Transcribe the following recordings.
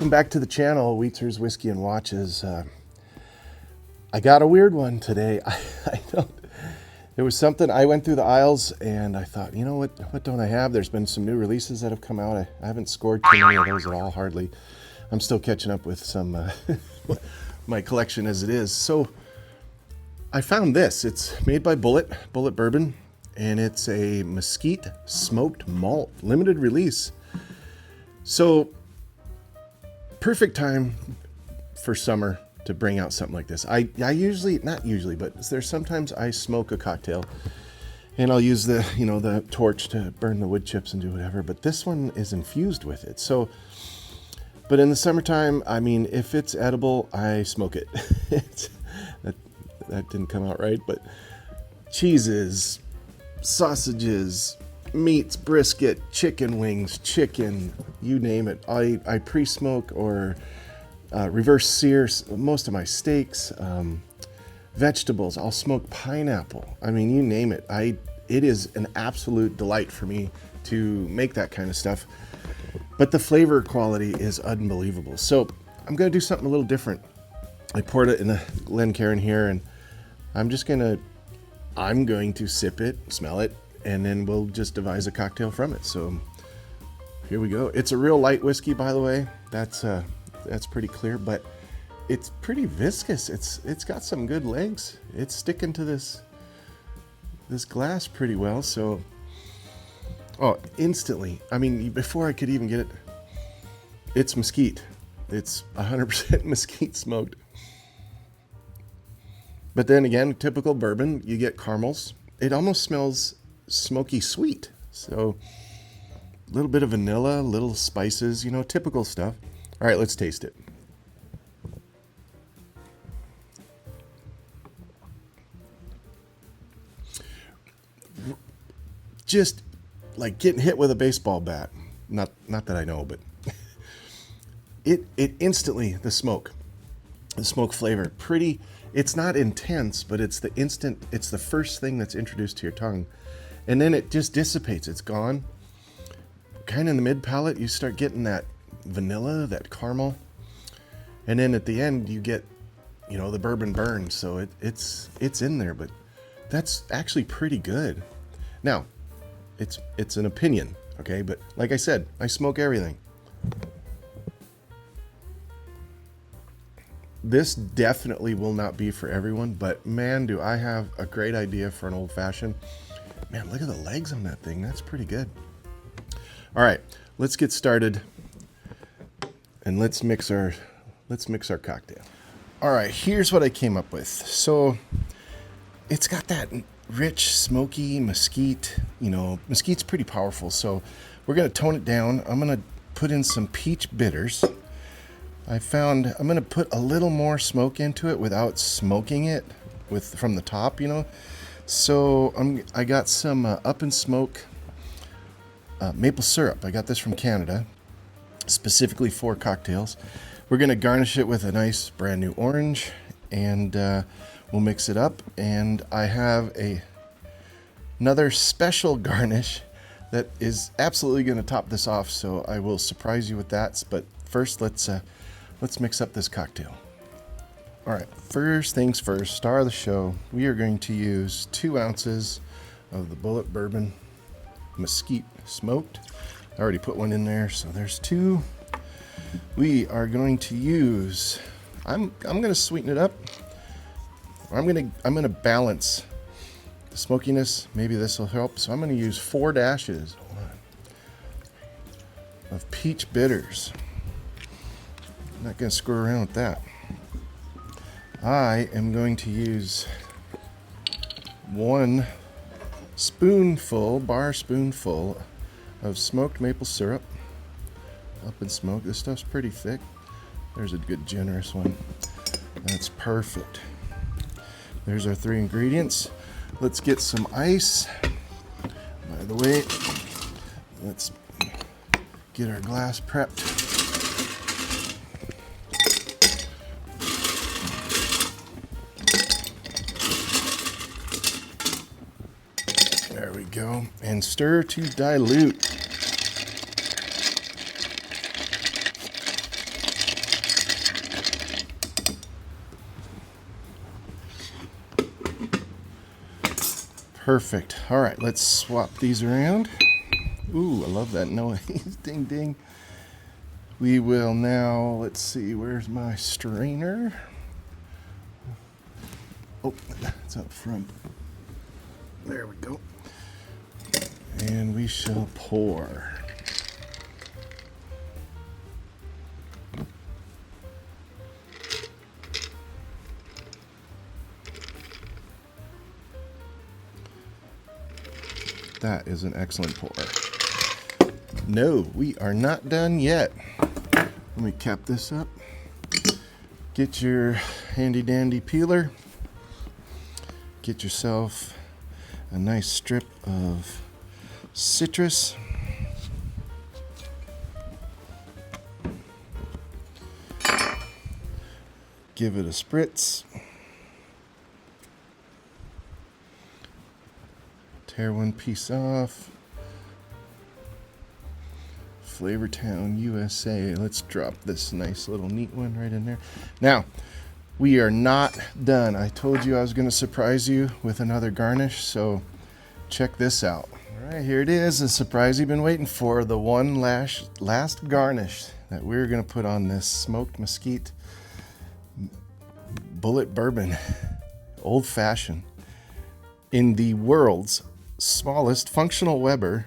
Welcome back to the channel, Weetzer's Whiskey and Watches. I got a weird one today. It was something, I went through the aisles and I thought, you know what don't I have? There's been some new releases that have come out. I haven't scored too many of those at all, hardly. I'm still catching up with some, my collection as it is. So I found this. It's made by Bulleit Bourbon, and it's a Mesquite-smoked malt, limited release. So perfect time for summer to bring out something like this. I usually, not usually, but there's sometimes I smoke a cocktail and I'll use the, the torch to burn the wood chips and do whatever, but this one is infused with it. So, but in the summertime, I mean, if it's edible, I smoke it. That didn't come out right, but cheeses, sausages, meats, brisket, chicken wings, chicken, you name it. I pre-smoke or reverse sear most of my steaks, vegetables. I'll smoke pineapple. I mean, you name it. It is an absolute delight for me to make that kind of stuff. But the flavor quality is unbelievable. So I'm going to do something a little different. I poured it in a Glencairn here, and I'm going to sip it, smell it, and then we'll just devise a cocktail from it. So here we go. It's a real light whiskey, by the way. That's pretty clear, but it's pretty viscous. It's got some good legs. It's sticking to this glass pretty well. So, instantly. I mean, before I could even get it, it's mesquite. It's 100% mesquite smoked. But then again, typical bourbon, you get caramels. It almost smells smoky sweet. So a little bit of vanilla, little spices, typical stuff. All right, let's taste it. Just like getting hit with a baseball bat. Not that I know, but it instantly, the smoke flavor, pretty, it's not intense, but it's the first thing that's introduced to your tongue. And then it just dissipates. It's gone. Kind of in the mid palate, you start getting that vanilla, that caramel. And then at the end, you get, the bourbon burn. So it's in there, but that's actually pretty good. Now, it's an opinion, okay? But like I said, I smoke everything. This definitely will not be for everyone, but man, do I have a great idea for an old fashioned. Man, look at the legs on that thing. That's pretty good. All right, let's get started and let's mix our cocktail. All right, here's what I came up with. So it's got that rich, smoky mesquite. Mesquite's pretty powerful, so we're gonna tone it down. I'm gonna put in some peach bitters. I'm gonna put a little more smoke into it without smoking it from the top, So I got some Up and Smoke maple syrup. I got this from Canada, specifically for cocktails. We're gonna garnish it with a nice brand new orange, and we'll mix it up. And I have another special garnish that is absolutely gonna top this off. So I will surprise you with that. But first, let's mix up this cocktail. All right, first things first, star of the show, we are going to use 2 ounces of the Bulleit Bourbon Mesquite smoked. I already put one in there, so there's 2. We are going to use, I'm going to sweeten it up. I'm going to balance the smokiness. Maybe this will help. So I'm going to use 4 dashes of peach bitters. I'm not going to screw around with that. I am going to use 1 bar spoonful of smoked maple syrup. Up and Smoke. This stuff's pretty thick. There's a good generous one. That's perfect. There's our 3 ingredients. Let's get some ice. By the way, let's get our glass prepped. There we go. And stir to dilute. Perfect. All right, let's swap these around. Ooh, I love that noise. Ding, ding. We will now, let's see, where's my strainer? Oh, it's up front. There we go. And we shall pour. That is an excellent pour. No, we are not done yet. Let me cap this up. Get your handy dandy peeler. Get yourself a nice strip of citrus. Give it a spritz. Tear one piece off. Flavortown, USA. Let's drop this nice little neat one right in there. Now, we are not done. I told you I was going to surprise you with another garnish, so check this out. All right, here it is, the surprise you've been waiting for, the one last garnish that we're going to put on this smoked mesquite Bulleit Bourbon Old Fashioned in the world's smallest functional Weber.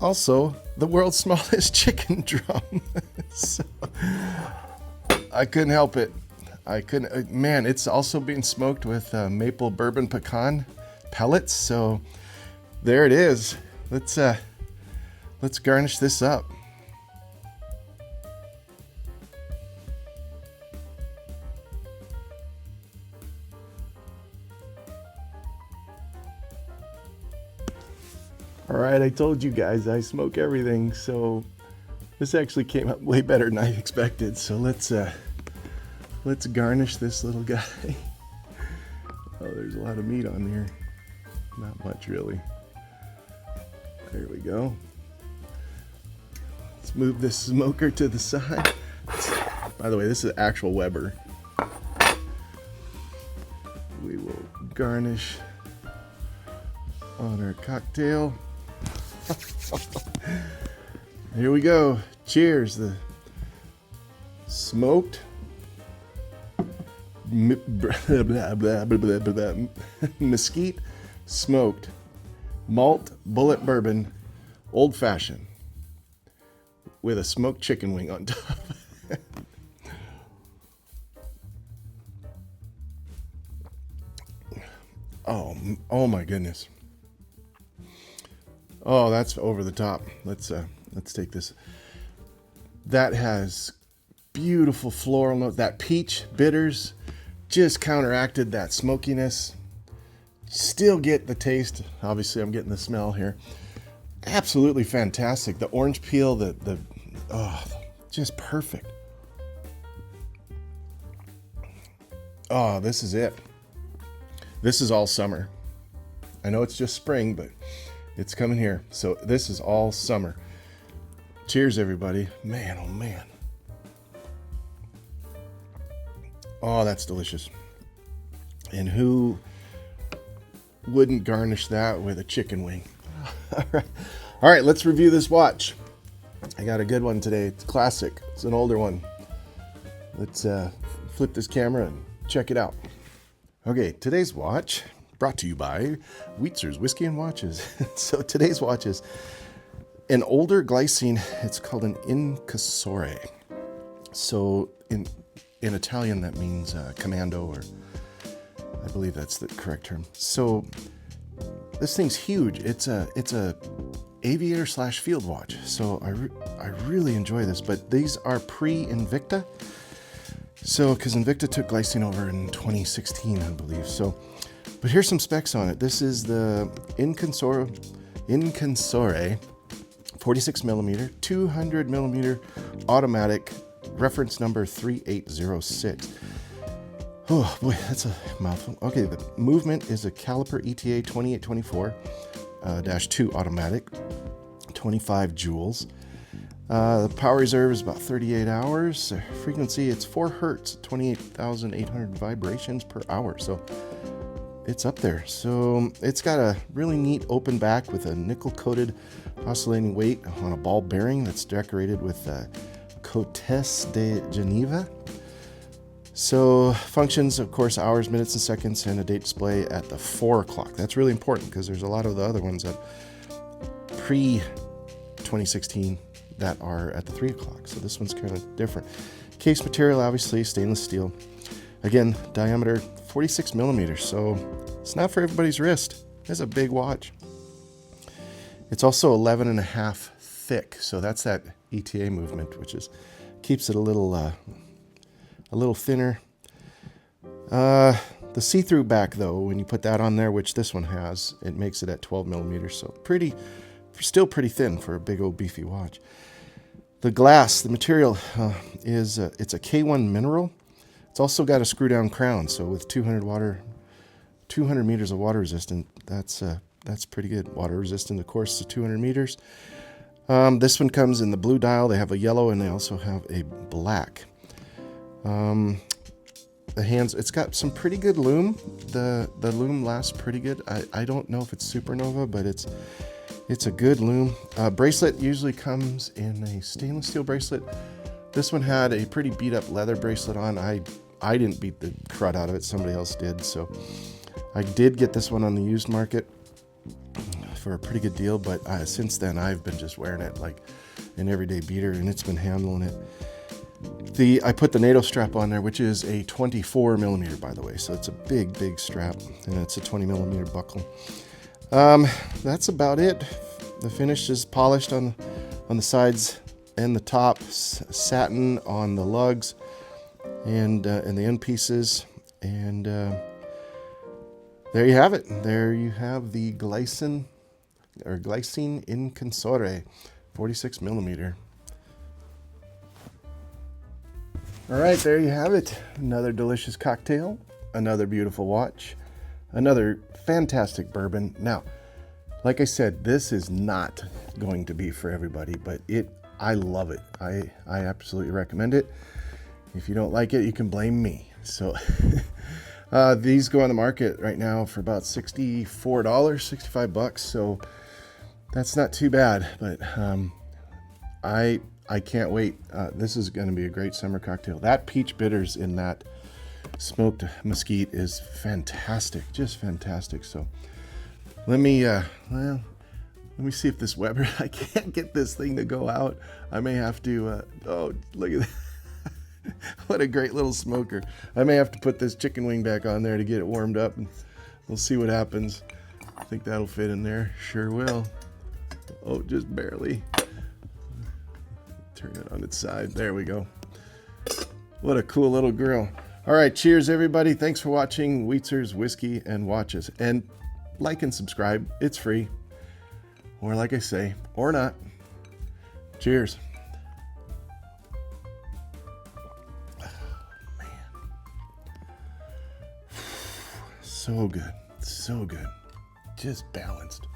Also, the world's smallest chicken drum. So, I couldn't help it. I couldn't. Man, it's also being smoked with maple bourbon pecan pellets. So there it is. Let's garnish this up. All right, I told you guys I smoke everything, so this actually came out way better than I expected. So let's garnish this little guy. Oh, there's a lot of meat on here. Not much really. There we go. Let's move this smoker to the side. By the way, this is actual Weber. We will garnish on our cocktail. Here we go. Cheers. The smoked mesquite smoked malt Bulleit Bourbon Old Fashioned with a smoked chicken wing on top. Oh my goodness. Oh, that's over the top. Let's take this. That has beautiful floral note. That peach bitters just counteracted that smokiness. Still get the taste. Obviously, I'm getting the smell here. Absolutely fantastic. The orange peel, just perfect. Oh, this is it. This is all summer. I know it's just spring, but it's coming here. So this is all summer. Cheers, everybody. Man, oh man. Oh, that's delicious. And who wouldn't garnish that with a chicken wing? All right, let's review this watch. I got a good one today. It's classic. It's an older one. Let's flip this camera and check it out. Okay, today's watch brought to you by Weetzer's Whiskey and Watches. So today's watch is an older Glycine. It's called an Incursore. So in Italian, that means commando, or I believe that's the correct term. So this thing's huge. It's a aviator / field watch. So I really enjoy this, but these are pre-Invicta. So, because Invicta took Glycine over in 2016, I believe. So, but here's some specs on it. This is the Incursore 46 millimeter, 200 millimeter automatic, reference number 3806. Oh boy, that's a mouthful. Okay, the movement is a caliper ETA 2824-2 automatic, 25 joules. The power reserve is about 38 hours. Frequency, it's 4 hertz, 28,800 vibrations per hour. So it's up there. So it's got a really neat open back with a nickel-coated oscillating weight on a ball bearing that's decorated with Côtes de Geneva. So functions, of course, hours, minutes, and seconds, and a date display at the 4 o'clock. That's really important because there's a lot of the other ones that pre-2016 that are at the 3 o'clock. So this one's kind of different. Case material, obviously, stainless steel. Again, diameter 46 millimeters, so it's not for everybody's wrist. It's a big watch. It's also 11.5 thick, so that's that ETA movement, which is keeps it a little thinner. The see-through back, though, when you put that on there, which this one has, it makes it at 12 millimeters, so still pretty thin for a big old beefy watch. The glass, the material is it's a K1 mineral. It's also got a screw-down crown, so with 200 meters of water resistant, that's pretty good. Water resistant, of course, to 200 meters. This one comes in the blue dial. They have a yellow, and they also have a black. The hands, it's got some pretty good lume. The lume lasts pretty good. I don't know if it's Supernova, but it's a good lume. Bracelet usually comes in a stainless steel bracelet. This one had a pretty beat up leather bracelet on. I didn't beat the crud out of it. Somebody else did. So I did get this one on the used market for a pretty good deal. But since then, I've been just wearing it like an everyday beater, and it's been handling it. I put the NATO strap on there, which is a 24 millimeter, by the way. So it's a big strap, and it's a 20 millimeter buckle. That's about it. The finish is polished on the sides and the top, satin on the lugs and the end pieces. And there you have it. There you have the Glycine Incursore 46 millimeter. All right, there you have it. Another delicious cocktail, another beautiful watch, another fantastic bourbon. Now, like I said, this is not going to be for everybody, but I love it. I absolutely recommend it. If you don't like it, you can blame me. So these go on the market right now for about $64, $65. So that's not too bad, but I can't wait. This is going to be a great summer cocktail. That peach bitters in that smoked mesquite is fantastic, just fantastic. So let me see if this Weber, I can't get this thing to go out. I may have to, oh, look at that. What a great little smoker. I may have to put this chicken wing back on there to get it warmed up, and we'll see what happens. I think that'll fit in there. Sure will. Oh, just barely. Turn it on its side. There we go. What a cool little grill. All right, cheers, everybody. Thanks for watching Weetzer's Whiskey and Watches. And like and subscribe. It's free. Or like I say, or not. Cheers. Oh, man. So good. So good. Just balanced.